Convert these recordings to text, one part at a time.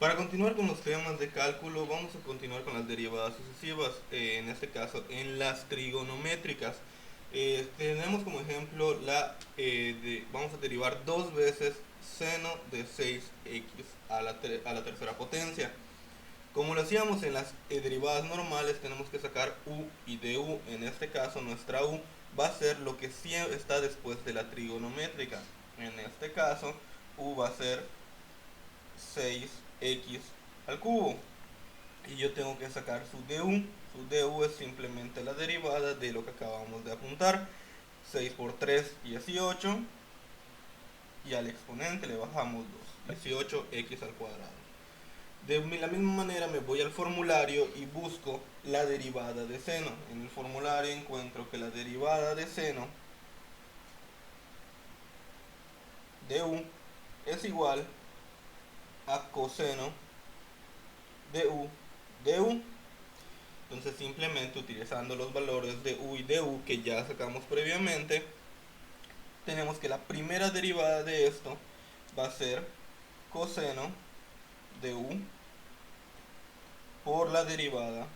Para continuar con los temas de cálculo, vamos a continuar con las derivadas sucesivas, en este caso en las trigonométricas. Tenemos como ejemplo vamos a derivar dos veces seno de 6x a la tercera potencia. Como lo hacíamos en las derivadas normales, tenemos que sacar u y du. En este caso, nuestra u va a ser lo que siempre está después de la trigonométrica. En este caso, u va a ser 6x al cubo. Y yo tengo que sacar su du. Su du es simplemente la derivada de lo que acabamos de apuntar. 6 por 3, 18. Y al exponente le bajamos 2. 18x al cuadrado. De la misma manera me voy al formulario y busco la derivada de seno. En el formulario encuentro que la derivada de seno de u es igual a coseno de u de u. Entonces simplemente utilizando los valores de u y de u que ya sacamos previamente, tenemos que la primera derivada de esto va a ser coseno de u por la derivada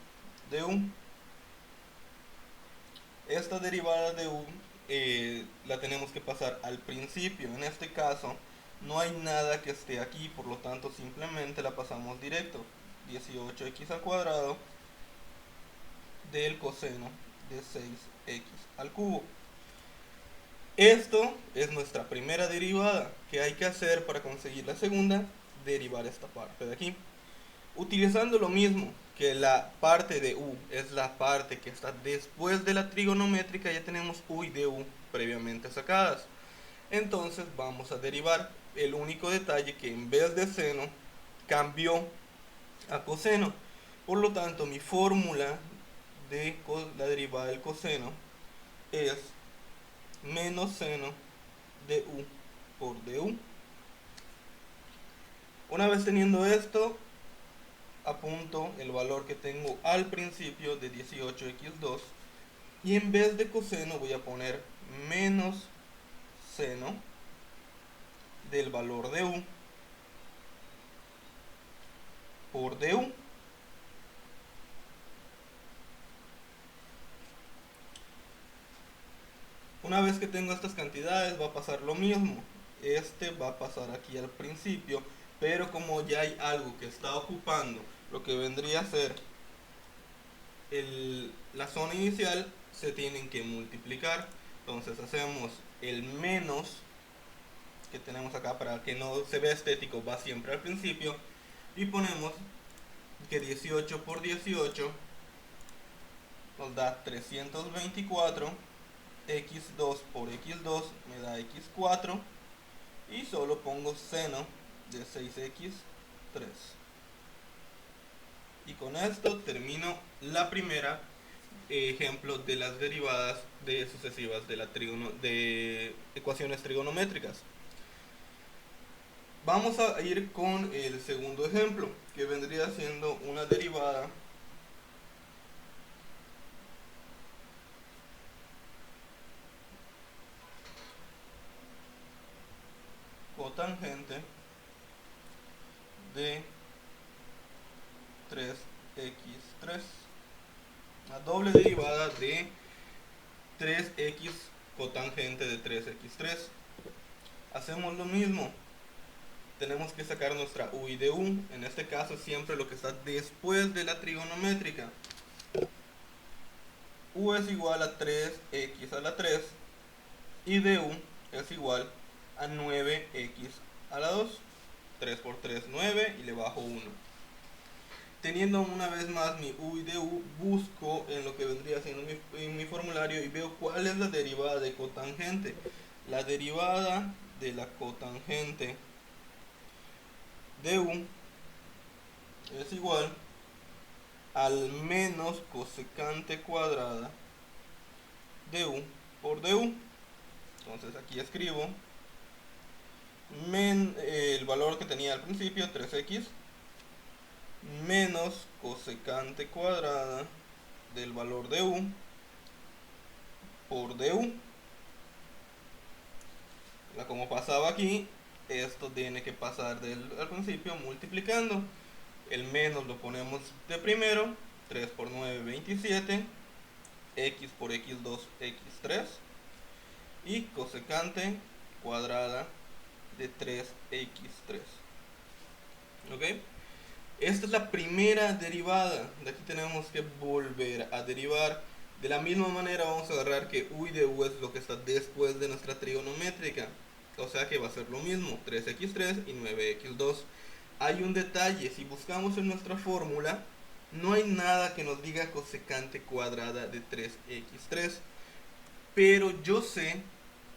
de u. Esta derivada de u la tenemos que pasar al principio. En este caso no hay nada que esté aquí, por lo tanto simplemente la pasamos directo. 18x al cuadrado del coseno de 6x al cubo. Esto es nuestra primera derivada. ¿Qué hay que hacer para conseguir la segunda? Derivar esta parte de aquí. Utilizando lo mismo que la parte de u es la parte que está después de la trigonométrica, ya tenemos u y du previamente sacadas. Entonces vamos a derivar. El único detalle que en vez de seno cambió a coseno. Por lo tanto, mi fórmula de la derivada del coseno es menos seno de u por du. Una vez teniendo esto, apunto el valor que tengo al principio de 18x2 y en vez de coseno voy a poner menos seno del valor de u por du. Una vez que tengo estas cantidades va a pasar lo mismo. Este va a pasar aquí al principio, pero como ya hay algo que está ocupando lo que vendría a ser la zona inicial, se tienen que multiplicar. Entonces hacemos el menos que tenemos acá para que no se vea estético, va siempre al principio, y ponemos que 18 por 18 nos da 324, x2 por x2 me da x4 y solo pongo seno de 6x3. Y con esto termino la primera ejemplo de las derivadas de sucesivas de ecuaciones trigonométricas. Vamos a ir con el segundo ejemplo, que vendría siendo una derivada cotangente de 3x3. Una doble derivada de 3x cotangente de 3x3. Hacemos lo mismo. Tenemos que sacar nuestra u y du. En este caso siempre lo que está después de la trigonométrica. U es igual a 3x a la 3 y du es igual a 9x a la 2. 3 por 3, 9 y le bajo 1. Teniendo una vez más mi u y du, busco en lo que vendría siendo en mi formulario y veo cuál es la derivada de cotangente. La derivada de la cotangente de u es igual al menos cosecante cuadrada de u por du. Entonces aquí escribo el valor que tenía al principio, 3x, menos cosecante cuadrada del valor de u por du. Como pasaba aquí, esto tiene que pasar al principio multiplicando. El menos lo ponemos de primero, 3 por 9, 27, x por x2, x3, y cosecante cuadrada de 3x3. ¿Ok? Esta es la primera derivada. De aquí tenemos que volver a derivar. De la misma manera vamos a agarrar que u y de u es lo que está después de nuestra trigonométrica. O sea que va a ser lo mismo, 3x3 y 9x2. Hay un detalle, si buscamos en nuestra fórmula, no hay nada que nos diga cosecante cuadrada de 3x3. Pero yo sé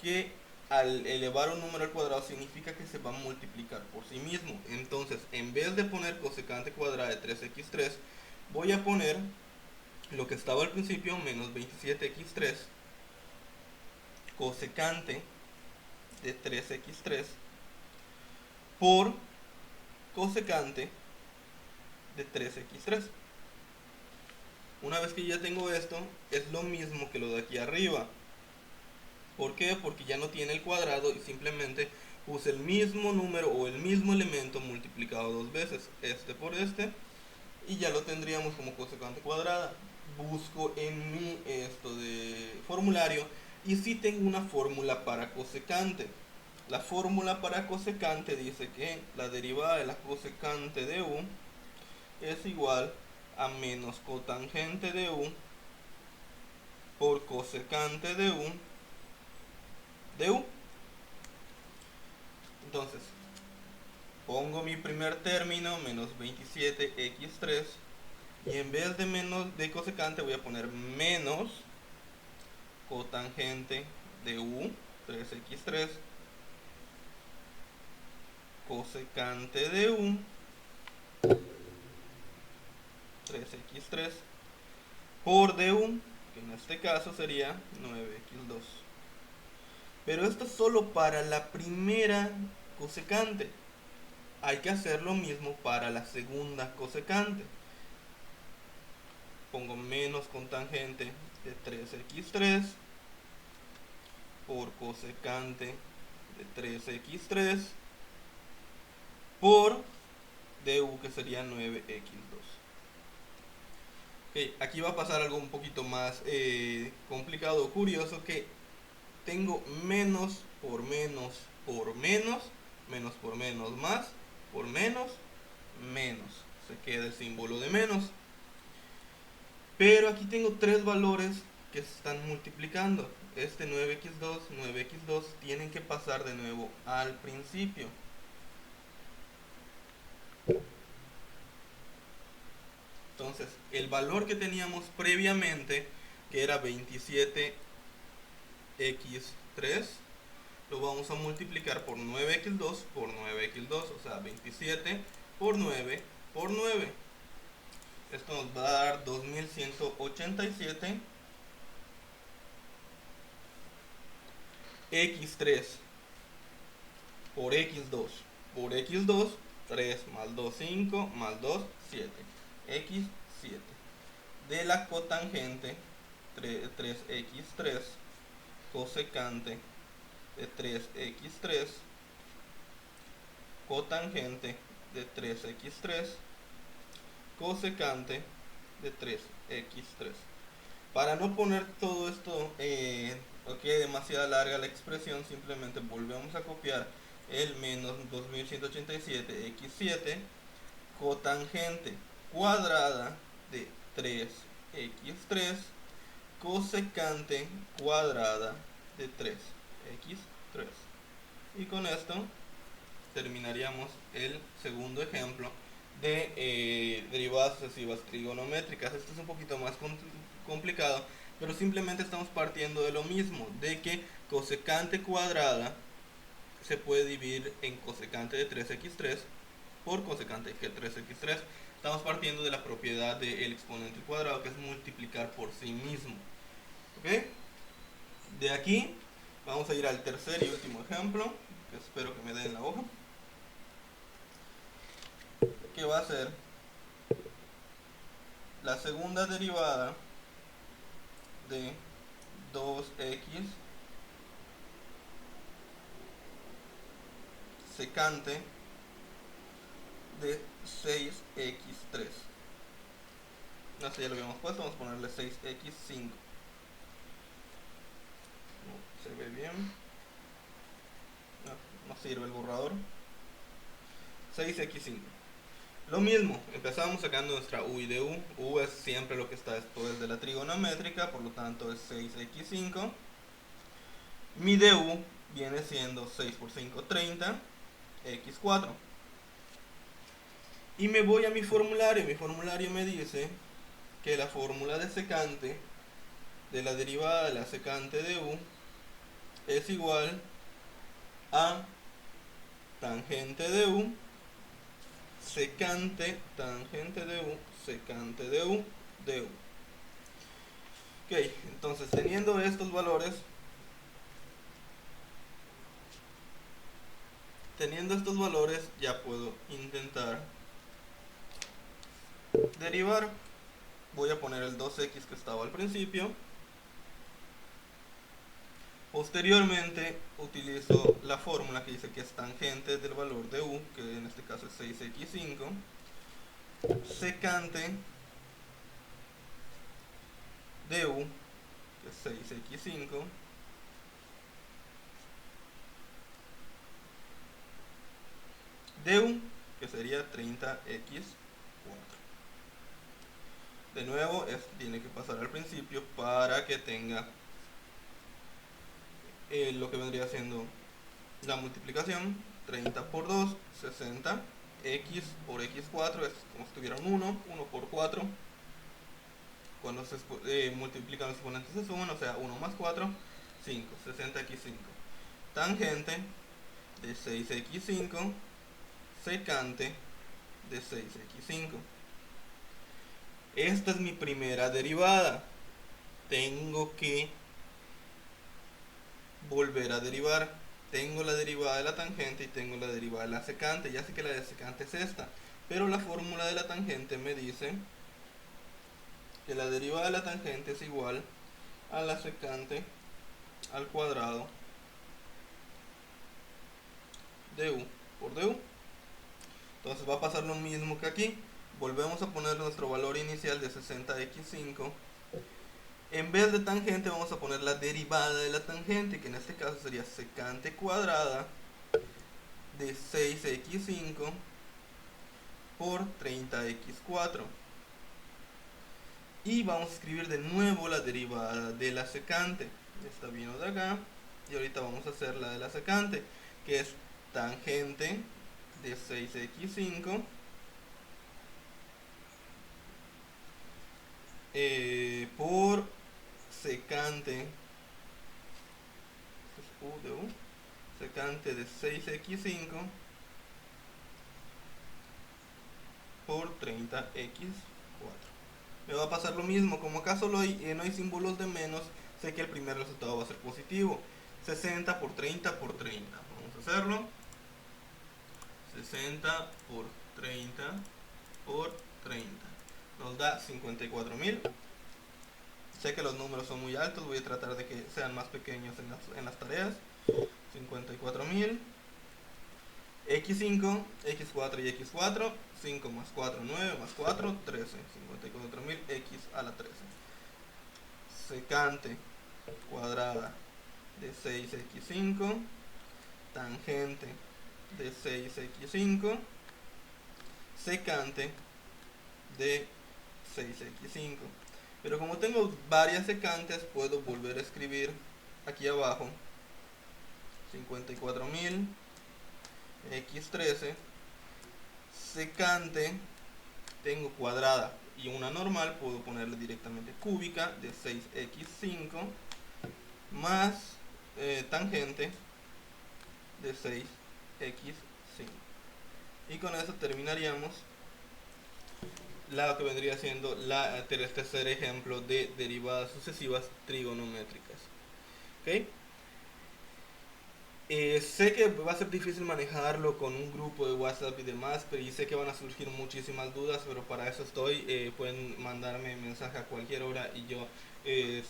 que al elevar un número al cuadrado significa que se va a multiplicar por sí mismo. Entonces, en vez de poner cosecante cuadrada de 3x3, voy a poner lo que estaba al principio, menos 27x3, cosecante de 3x3, por cosecante de 3x3. Una vez que ya tengo esto, es lo mismo que lo de aquí arriba. ¿Por qué? Porque ya no tiene el cuadrado y simplemente puse el mismo número o el mismo elemento multiplicado dos veces, este por este, y ya lo tendríamos como cosecante cuadrada. Busco en mi esto de formulario y sí tengo una fórmula para cosecante. La fórmula para cosecante dice que la derivada de la cosecante de u es igual a menos cotangente de u por cosecante de u de u. Entonces, pongo mi primer término, menos 27x3, y en vez de menos de cosecante voy a poner menos cotangente de u, 3x3, cosecante de u, 3x3, por du, que en este caso sería 9x2. Pero esto es solo para la primera cosecante. Hay que hacer lo mismo para la segunda cosecante. Pongo menos cotangente de 3x3 por cosecante de 3x3 por du, que sería 9x2. Okay, aquí va a pasar algo un poquito más complicado o curioso, que tengo menos por menos por menos, menos por menos más, por menos, menos. Se queda el símbolo de menos. Pero aquí tengo tres valores que se están multiplicando. Este 9x2, 9x2 tienen que pasar de nuevo al principio. Entonces, el valor que teníamos previamente, que era 27x3, lo vamos a multiplicar por 9x2 por 9x2, o sea, 27 por 9 por 9. Esto nos va a dar 2187 x3 por x2 por x2, 3 más 2, 5, más 2, 7, x7 de la cotangente 3x3 cosecante de 3x3 cotangente de 3x3 cosecante de 3x3. Para no poner todo esto o que demasiado larga la expresión, simplemente volvemos a copiar el menos 2187 x7 cotangente cuadrada de 3x3 cosecante cuadrada de 3x3. Y con esto terminaríamos el segundo ejemplo de derivadas sucesivas trigonométricas. Esto es un poquito más complicado, pero simplemente estamos partiendo de lo mismo, de que cosecante cuadrada se puede dividir en cosecante de 3x3 por cosecante de 3x3. Estamos partiendo de la propiedad del exponente cuadrado, que es multiplicar por sí mismo. ¿Ok? De aquí vamos a ir al tercer y último ejemplo, que espero que me den la hoja, que va a ser la segunda derivada de 2x secante de 6x3. No sé, ya lo habíamos puesto, vamos a ponerle 6x5. No se ve bien. No sirve el borrador. 6x5. Lo mismo, empezamos sacando nuestra u y de u. U es siempre lo que está después de la trigonométrica, por lo tanto es 6x5. Mi du viene siendo 6 por 5, 30, x4. Y me voy a mi formulario. Mi formulario me dice que la fórmula de secante de la derivada de la secante de u es igual a tangente de u, secante, tangente de u, secante de u, de u. Ok, entonces teniendo estos valores, ya puedo intentar derivar. Voy a poner el 2x que estaba al principio. Posteriormente utilizo la fórmula que dice que es tangente del valor de u, que en este caso es 6x5, secante de u, que es 6x5, de u, que sería 30x4. De nuevo, tiene que pasar al principio para que tenga lo que vendría siendo la multiplicación. 30 por 2, 60. X por x4 es como si tuviera un 1. 1 por 4. Cuando se multiplican los exponentes se suman, o sea, 1 más 4, 5. 60x5. Tangente de 6x5, secante de 6x5. Esta es mi primera derivada. Tengo que volver a derivar. Tengo la derivada de la tangente y tengo la derivada de la secante. Ya sé que la de secante es esta, pero la fórmula de la tangente me dice que la derivada de la tangente es igual a la secante al cuadrado de u por du. Entonces va a pasar lo mismo que aquí. Volvemos a poner nuestro valor inicial de 60x5. En vez de tangente vamos a poner la derivada de la tangente, que en este caso sería secante cuadrada de 6x5 por 30x4. Y vamos a escribir de nuevo la derivada de la secante. Esta vino de acá. Y ahorita vamos a hacer la de la secante, que es tangente de 6x5 por secante, u de u, secante de 6x5 por 30x4. Me va a pasar lo mismo, como acá solo no hay símbolos de menos, sé que el primer resultado va a ser positivo. 60 por 30 por 30. Vamos a hacerlo. 60 por 30 por 30. Nos da 54.000. Sé que los números son muy altos, voy a tratar de que sean más pequeños en las tareas. 54.000. x5, x4 y x4. 5 más 4, 9 más 4, 13. 54.000 x a la 13. Secante cuadrada de 6x5. Tangente de 6x5. Secante de 6x5. Pero como tengo varias secantes, puedo volver a escribir aquí abajo 54.000 x13. Secante, tengo cuadrada y una normal, puedo ponerle directamente cúbica de 6x5 más tangente de 6x5. Y con eso terminaríamos lo que vendría siendo el tercer ejemplo de derivadas sucesivas trigonométricas. ¿Okay? Sé que va a ser difícil manejarlo con un grupo de WhatsApp y demás, pero y sé que van a surgir muchísimas dudas, pero para eso estoy. Pueden mandarme mensaje a cualquier hora y yo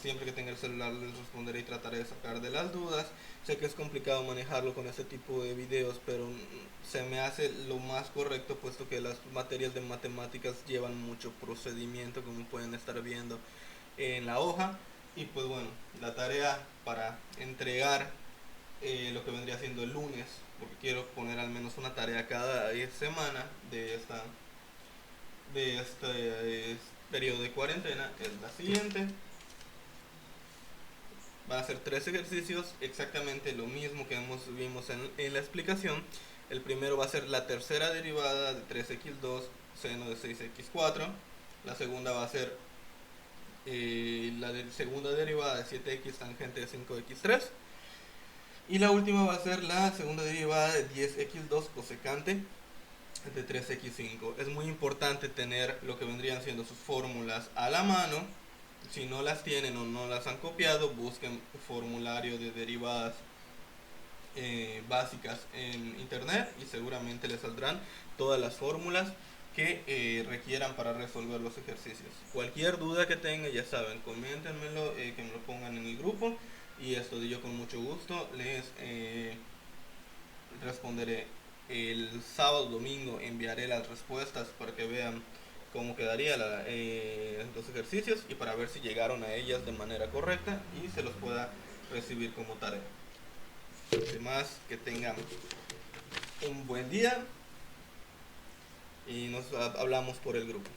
siempre que tenga el celular les responderé y trataré de sacar de las dudas. Sé que es complicado manejarlo con este tipo de videos, pero se me hace lo más correcto puesto que las materias de matemáticas llevan mucho procedimiento, como pueden estar viendo en la hoja. Y pues bueno, la tarea para entregar lo que vendría siendo el lunes, porque quiero poner al menos una tarea cada semana de este periodo de cuarentena, es la siguiente. Van a ser tres ejercicios, exactamente lo mismo que vimos en la explicación. El primero va a ser la tercera derivada de 3x2 seno de 6x4. La segunda va a ser segunda derivada de 7x tangente de 5x3. Y la última va a ser la segunda derivada de 10x2 cosecante de 3x5. Es muy importante tener lo que vendrían siendo sus fórmulas a la mano. Si no las tienen o no las han copiado, busquen formulario de derivadas básicas en internet y seguramente les saldrán todas las fórmulas que requieran para resolver los ejercicios. Cualquier duda que tengan, ya saben, coméntenmelo, que me lo pongan en el grupo y esto yo con mucho gusto les responderé. El sábado, domingo enviaré las respuestas para que vean cómo quedaría los ejercicios y para ver si llegaron a ellas de manera correcta y se los pueda recibir como tarea. Además, que tengan un buen día y nos hablamos por el grupo.